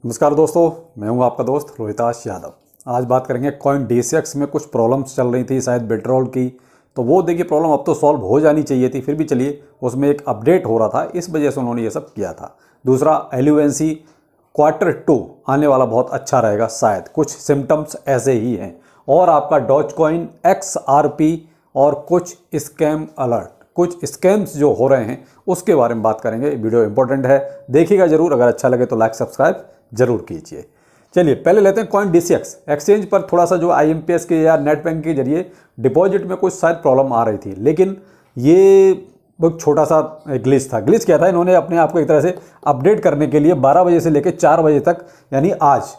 नमस्कार दोस्तों, मैं हूं आपका दोस्त रोहिताश यादव। आज बात करेंगे कॉइन DCX में कुछ प्रॉब्लम्स चल रही थी शायद विड्रॉल की। तो वो देखिए प्रॉब्लम अब तो सॉल्व हो जानी चाहिए थी, फिर भी चलिए उसमें एक अपडेट हो रहा था, इस वजह से उन्होंने ये सब किया था। दूसरा, LUNC Q2 आने वाला बहुत अच्छा रहेगा, शायद कुछ सिम्टम्स ऐसे ही हैं। और आपका डॉजकॉइन XRP और कुछ स्कैम अलर्ट, कुछ स्कैम्स जो हो रहे हैं उसके बारे में बात करेंगे। वीडियो इंपॉर्टेंट है, देखिएगा जरूर। अगर अच्छा लगे तो लाइक सब्सक्राइब जरूर कीजिए। चलिए पहले लेते हैं कॉइन DCX। एक्सचेंज पर थोड़ा सा जो IMPS के या नेट बैंक के जरिए डिपॉजिट में कुछ शायद प्रॉब्लम आ रही थी, लेकिन ये बहुत छोटा सा ग्लिच था। ग्लिच क्या था, इन्होंने अपने आप को एक तरह से अपडेट करने के लिए 12 बजे से लेकर 4 बजे तक, यानी आज,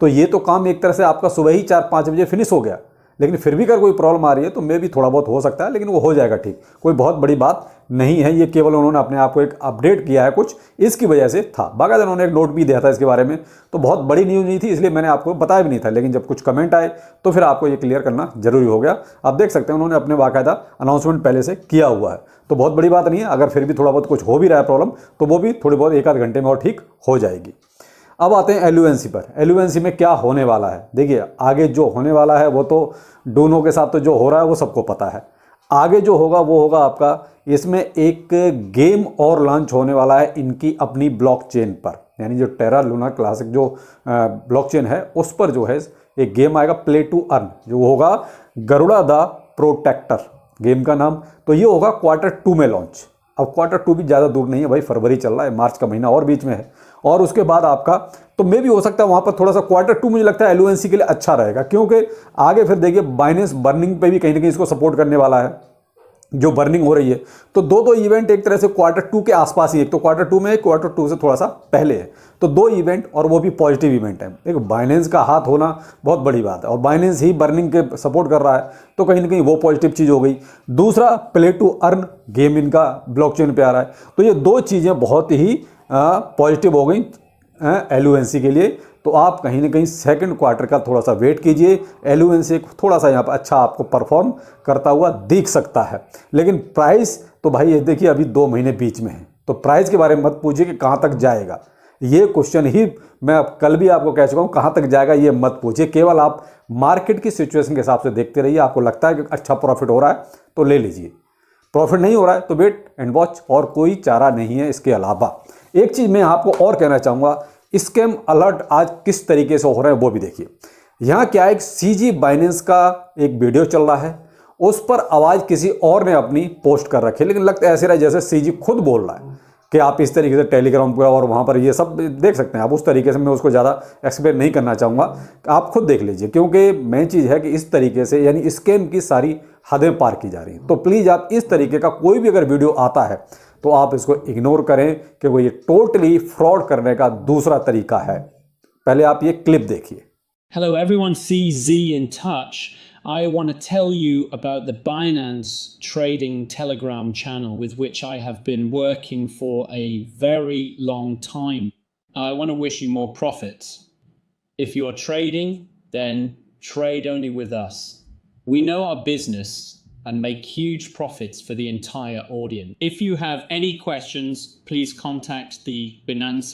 तो ये तो काम एक तरह से आपका सुबह ही 4-5 बजे फिनिश हो गया। लेकिन फिर भी अगर कोई प्रॉब्लम आ रही है तो मे भी थोड़ा बहुत हो सकता है, लेकिन वो हो जाएगा ठीक। कोई बहुत बड़ी बात नहीं है, ये केवल उन्होंने अपने आप को एक अपडेट किया है, कुछ इसकी वजह से था। बाकायदा उन्होंने एक नोट भी दिया था इसके बारे में, तो बहुत बड़ी न्यूज़ नहीं थी, इसलिए मैंने आपको बताया भी नहीं था। लेकिन जब कुछ कमेंट आए तो फिर आपको ये क्लियर करना जरूरी हो गया। आप देख सकते हैं उन्होंने अपने बाकायदा अनाउंसमेंट पहले से किया हुआ है, तो बहुत बड़ी बात नहीं है। अगर फिर भी थोड़ा बहुत कुछ हो भी रहा है प्रॉब्लम, तो वो भी थोड़ी बहुत 1-8 घंटे में और ठीक हो जाएगी। अब आते हैं LUNC पर। LUNC में क्या होने वाला है, देखिए आगे जो होने वाला है वो तो डूनो के साथ तो जो हो रहा है वो सबको पता है। आगे जो होगा वो होगा आपका, इसमें एक गेम और लॉन्च होने वाला है इनकी अपनी ब्लॉकचेन पर, यानी जो टेरा लूना क्लासिक जो ब्लॉकचेन है उस पर जो है एक गेम आएगा, प्ले टू अर्न, जो होगा गरुड़ा द प्रोटेक्टर गेम का नाम। तो ये होगा Q2 में लॉन्च। अब Q2 भी ज़्यादा दूर नहीं है भाई, फरवरी चल रहा है, मार्च का महीना और बीच में है। और उसके बाद आपका तो मे भी हो सकता है वहाँ पर थोड़ा सा Q2 मुझे लगता है LUNC के लिए अच्छा रहेगा, क्योंकि आगे फिर देखिए बाइनेंस बर्निंग पे भी कहीं ना कहीं इसको सपोर्ट करने वाला है, जो बर्निंग हो रही है। तो दो इवेंट एक तरह से Q2 के आसपास ही, एक तो Q2 में, Q2 से थोड़ा सा पहले है। तो 2 इवेंट, और वो भी पॉजिटिव इवेंट है। एक बाइनेंस का हाथ होना बहुत बड़ी बात है, और बाइनेंस ही बर्निंग के सपोर्ट कर रहा है, तो कहीं ना कहीं वो पॉजिटिव चीज़ हो गई। दूसरा, प्ले टू अर्न गेम इनका ब्लॉकचेन पे आ रहा है। तो ये 2 चीज़ें बहुत ही पॉजिटिव हो गई LUNC के लिए। तो आप कहीं ना कहीं सेकंड क्वार्टर का थोड़ा सा वेट कीजिए। LUNC थोड़ा सा यहाँ पर अच्छा आपको परफॉर्म करता हुआ दिख सकता है। लेकिन प्राइस तो भाई ये देखिए अभी 2 महीने बीच में है, तो प्राइस के बारे में मत पूछिए कि कहाँ तक जाएगा। ये क्वेश्चन ही मैं कल भी आपको कह चुका हूँ, कहाँ तक जाएगा ये मत पूछिए। केवल आप मार्केट की सिचुएशन के हिसाब से देखते रहिए। आपको लगता है कि अच्छा प्रॉफिट हो रहा है तो ले लीजिए, प्रॉफिट नहीं हो रहा है तो वेट एंड वॉच, और कोई चारा नहीं है इसके अलावा। एक चीज़ मैं आपको और कहना चाहूँगा, स्कैम अलर्ट आज किस तरीके से हो रहा है वो भी देखिए। यहाँ क्या है, एक CG बाइनेंस का एक वीडियो चल रहा है, उस पर आवाज़ किसी और ने अपनी पोस्ट कर रखी है, लेकिन लगता ऐसे रहा जैसे CG खुद बोल रहा है कि आप इस तरीके से टेलीग्राम पर और वहाँ पर ये सब देख सकते हैं आप। उस तरीके से मैं उसको ज़्यादा एक्सप्लेन नहीं करना चाहूँगा, आप खुद देख लीजिए, क्योंकि मेन चीज़ है कि इस तरीके से यानी स्कैम की सारी हदें पार की जा रही हैं। तो प्लीज़ आप इस तरीके का कोई भी अगर वीडियो आता है तो आप इसको इग्नोर करें, क्योंकि ये टोटली फ्रॉड करने का दूसरा तरीका है। पहले आप ये क्लिप देखिए। Hello everyone, CZ in touch. I want to tell you about the Binance Trading Telegram channel with which I have been working for a very long time. I want to wish you more profits. If you are trading, then trade only with us. We know our business and make huge profits for the entire audience. If you have any questions, please contact the Binance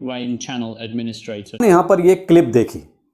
Rain channel administrator. यहाँ पर ये clip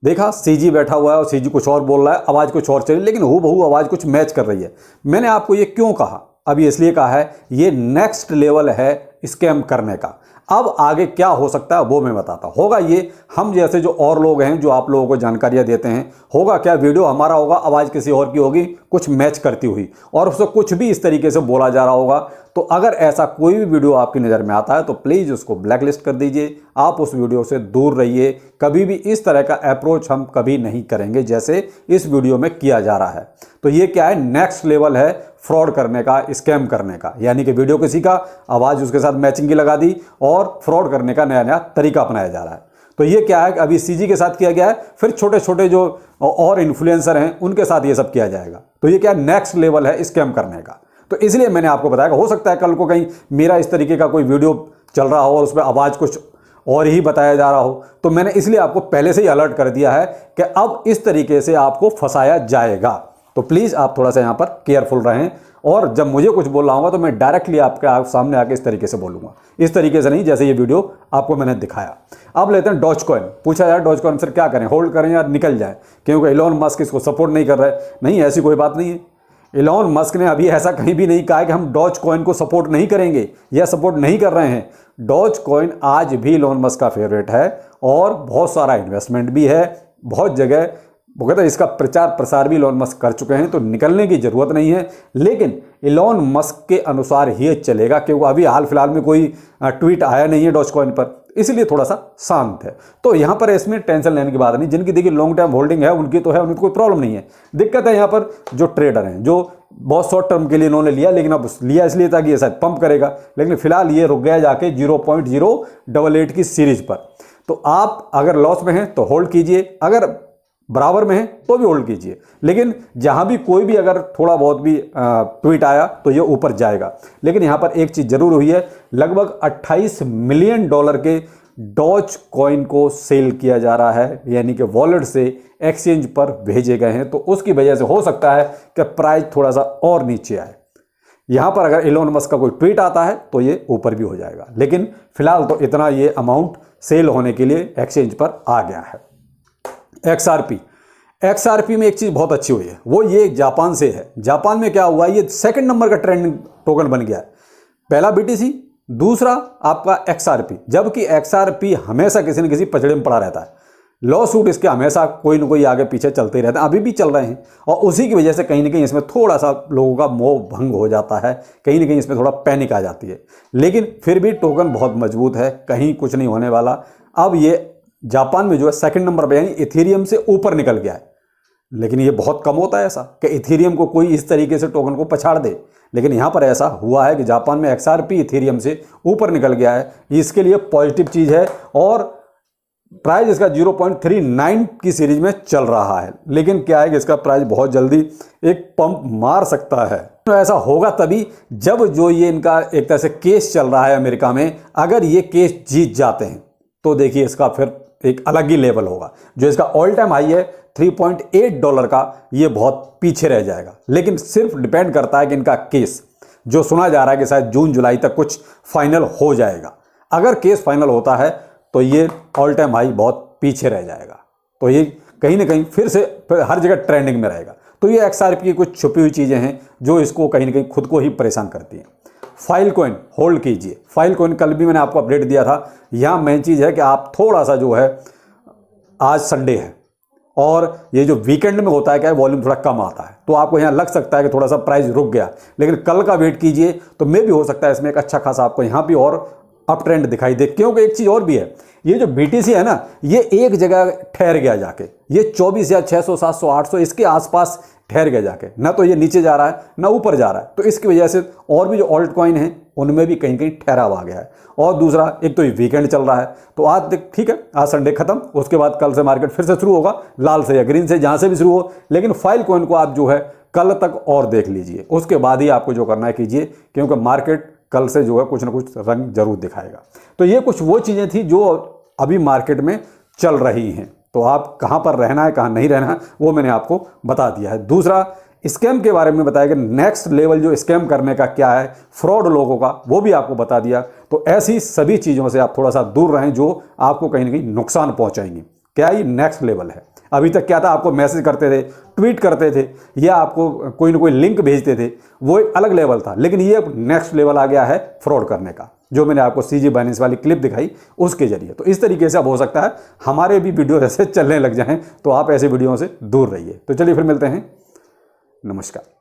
देखा CG बैठा हुआ है और CG कुछ और बोल रहा है, आवाज़ कुछ और चल रही है, लेकिन हूबहू आवाज़ कुछ मैच कर रही है। मैंने आपको ये क्यों कहा, अभी इसलिए कहा है ये नेक्स्ट लेवल है स्कैम करने का। अब आगे क्या हो सकता है वो मैं बताता हूँ। होगा ये, हम जैसे जो और लोग हैं जो आप लोगों को जानकारियाँ देते हैं, होगा क्या, वीडियो हमारा होगा, आवाज़ किसी और की होगी कुछ मैच करती हुई, और उससे कुछ भी इस तरीके से बोला जा रहा होगा। तो अगर ऐसा कोई भी वीडियो आपकी नज़र में आता है तो प्लीज़ उसको ब्लैक लिस्ट कर दीजिए, आप उस वीडियो से दूर रहिए। कभी भी इस तरह का अप्रोच हम कभी नहीं करेंगे जैसे इस वीडियो में किया जा रहा है। तो ये क्या है, नेक्स्ट लेवल है फ्रॉड करने का, स्कैम करने का, यानी कि वीडियो किसी का, आवाज़ उसके साथ मैचिंग की लगा दी और फ्रॉड करने का नया नया तरीका अपनाया जा रहा है। तो ये क्या है, अभी CG के साथ किया गया है, फिर छोटे छोटे जो और इन्फ्लुएंसर हैं उनके साथ ये सब किया जाएगा। तो ये क्या, नेक्स्ट लेवल है स्कैम करने का। तो इसलिए मैंने आपको बताया, हो सकता है कल को कहीं मेरा इस तरीके का कोई वीडियो चल रहा हो और उस पर आवाज़ कुछ और ही बताया जा रहा हो, तो मैंने इसलिए आपको पहले से ही अलर्ट कर दिया है कि अब इस तरीके से आपको फंसाया जाएगा। तो प्लीज़ आप थोड़ा सा यहाँ पर केयरफुल रहें और जब मुझे कुछ बोल रहा होगा तो मैं डायरेक्टली आपके सामने आके इस तरीके से बोलूँगा, इस तरीके से नहीं जैसे ये वीडियो आपको मैंने दिखाया। अब लेते हैं डॉज कॉइन। पूछा जाए डॉज कॉइन सर क्या करें, होल्ड करें या निकल जाए, क्योंकि इलॉन मस्क इसको सपोर्ट नहीं कर रहा है। नहीं, ऐसी कोई बात नहीं है। इलॉन मस्क ने अभी ऐसा कहीं भी नहीं कहा है कि हम डॉज कॉइन को सपोर्ट नहीं करेंगे या सपोर्ट नहीं कर रहे हैं। डॉज कॉइन आज भी इलॉन मस्क का फेवरेट है और बहुत सारा इन्वेस्टमेंट भी है, बहुत जगह वो कहते हैं इसका प्रचार प्रसार भी इलॉन मस्क कर चुके हैं, तो निकलने की जरूरत नहीं है। लेकिन इलॉन मस्क के अनुसार ही चलेगा, क्योंकि अभी हाल फिलहाल में कोई ट्वीट आया नहीं है डॉज कॉइन पर, इसलिए थोड़ा सा शांत है। तो यहाँ पर इसमें टेंशन लेने की बात नहीं। जिनकी देखिए लॉन्ग टर्म होल्डिंग है उनकी तो है, उनको कोई प्रॉब्लम नहीं है। दिक्कत है यहाँ पर जो ट्रेडर हैं, जो बहुत शॉर्ट टर्म के लिए इन्होंने लिया, लेकिन अब लिया इसलिए था कि ये शायद पंप करेगा, लेकिन फिलहाल ये रुक गया जाके 0.088 की सीरीज पर। तो आप अगर लॉस में हैं तो होल्ड कीजिए, अगर बराबर में है तो भी होल्ड कीजिए। लेकिन जहां भी कोई भी अगर थोड़ा बहुत भी ट्वीट आया तो ये ऊपर जाएगा। लेकिन यहां पर एक चीज जरूर हुई है, लगभग $28 मिलियन के डॉज कॉइन को सेल किया जा रहा है, यानी कि वॉलेट से एक्सचेंज पर भेजे गए हैं। तो उसकी वजह से हो सकता है कि प्राइस थोड़ा सा और नीचे आए। यहां पर अगर इलॉन मस्क का कोई ट्वीट आता है तो ये ऊपर भी हो जाएगा, लेकिन फिलहाल तो इतना ये अमाउंट सेल होने के लिए एक्सचेंज पर आ गया है। XRP में एक चीज़ बहुत अच्छी हुई है, वो ये जापान से है। जापान में क्या हुआ, ये सेकंड नंबर का ट्रेंडिंग टोकन बन गया है। पहला BTC, दूसरा आपका XRP, जबकि XRP हमेशा किसी न किसी पचड़े में पड़ा रहता है। लॉ सूट इसके हमेशा कोई ना कोई आगे पीछे चलते ही रहते हैं, अभी भी चल रहे हैं, और उसी की वजह से कहीं ना कहीं इसमें थोड़ा सा लोगों का मोह भंग हो जाता है, कहीं ना कहीं इसमें थोड़ा पैनिक आ जाती है। लेकिन फिर भी टोकन बहुत मजबूत है, कहीं कुछ नहीं होने वाला। अब ये जापान में जो है सेकंड नंबर पे, यानी इथेरियम से ऊपर निकल गया है। लेकिन ये बहुत कम होता है ऐसा कि इथेरियम को कोई इस तरीके से टोकन को पछाड़ दे, लेकिन यहाँ पर ऐसा हुआ है कि जापान में XRP इथेरियम से ऊपर निकल गया है। इसके लिए पॉजिटिव चीज़ है, और प्राइस इसका 0.39 की सीरीज में चल रहा है। लेकिन क्या है कि इसका प्राइस बहुत जल्दी एक पंप मार सकता है। तो ऐसा होगा तभी जब जो ये इनका एक तरह से केस चल रहा है अमेरिका में, अगर ये केस जीत जाते हैं तो देखिए इसका फिर एक अलग ही लेवल होगा। जो इसका ऑल टाइम हाई है $3.8 का, ये बहुत पीछे रह जाएगा। लेकिन सिर्फ डिपेंड करता है कि इनका केस, जो सुना जा रहा है कि शायद जून जुलाई तक कुछ फाइनल हो जाएगा। अगर केस फाइनल होता है तो ये ऑल टाइम हाई बहुत पीछे रह जाएगा, तो ये कहीं ना कहीं फिर हर जगह ट्रेंडिंग में रहेगा। तो ये XRP की कुछ छुपी हुई चीज़ें हैं जो इसको कहीं ना कहीं खुद को ही परेशान करती हैं। फाइल कॉइन होल्ड कीजिए। फाइल कॉइन कल भी मैंने आपको अपडेट दिया था। यहाँ मेन चीज़ है कि आप थोड़ा सा जो है, आज संडे है और ये जो वीकेंड में होता है क्या है, वॉल्यूम थोड़ा कम आता है, तो आपको यहाँ लग सकता है कि थोड़ा सा प्राइस रुक गया। लेकिन कल का वेट कीजिए, तो मे भी हो सकता है इसमें एक अच्छा खासा आपको यहाँ भी और अप ट्रेंड दिखाई दे। क्योंकि एक चीज़ और भी है, ये जो BTC है ना, ये एक जगह ठहर गया जाके, ये 24 या 600 700 800 इसके आसपास ठहर गया जाके, ना तो ये नीचे जा रहा है ना ऊपर जा रहा है। तो इसकी वजह से और भी जो ऑल्ट कॉइन है उनमें भी कहीं कहीं ठहराव आ गया है। और दूसरा, एक तो ये वीकेंड चल रहा है, तो आज ठीक है, आज संडे खत्म, उसके बाद कल से मार्केट फिर से शुरू होगा, लाल से या ग्रीन से, जहाँ से भी शुरू हो। लेकिन फाइल कॉइन को आप जो है कल तक और देख लीजिए, उसके बाद ही आपको जो करना है कीजिए, क्योंकि मार्केट कल से जो है कुछ ना कुछ रंग जरूर दिखाएगा। तो ये कुछ वो चीज़ें थी जो अभी मार्केट में चल रही हैं। तो आप कहाँ पर रहना है कहाँ नहीं रहना है वो मैंने आपको बता दिया है। दूसरा, स्कैम के बारे में बताया कि नेक्स्ट लेवल जो स्कैम करने का क्या है, फ्रॉड लोगों का, वो भी आपको बता दिया। तो ऐसी सभी चीज़ों से आप थोड़ा सा दूर रहें जो आपको कहीं ना कहीं नुकसान पहुंचाएंगी। क्या ही नेक्स्ट लेवल है। अभी तक क्या था, आपको मैसेज करते थे, ट्वीट करते थे, या आपको कोई ना कोई लिंक भेजते थे, वो एक अलग लेवल था। लेकिन ये अब नेक्स्ट लेवल आ गया है फ्रॉड करने का, जो मैंने आपको CZ बाइनेंस वाली क्लिप दिखाई उसके जरिए। तो इस तरीके से अब हो सकता है हमारे भी वीडियो ऐसे चलने लग जाएं, तो आप ऐसे वीडियो से दूर रहिए। तो चलिए फिर मिलते हैं, नमस्कार।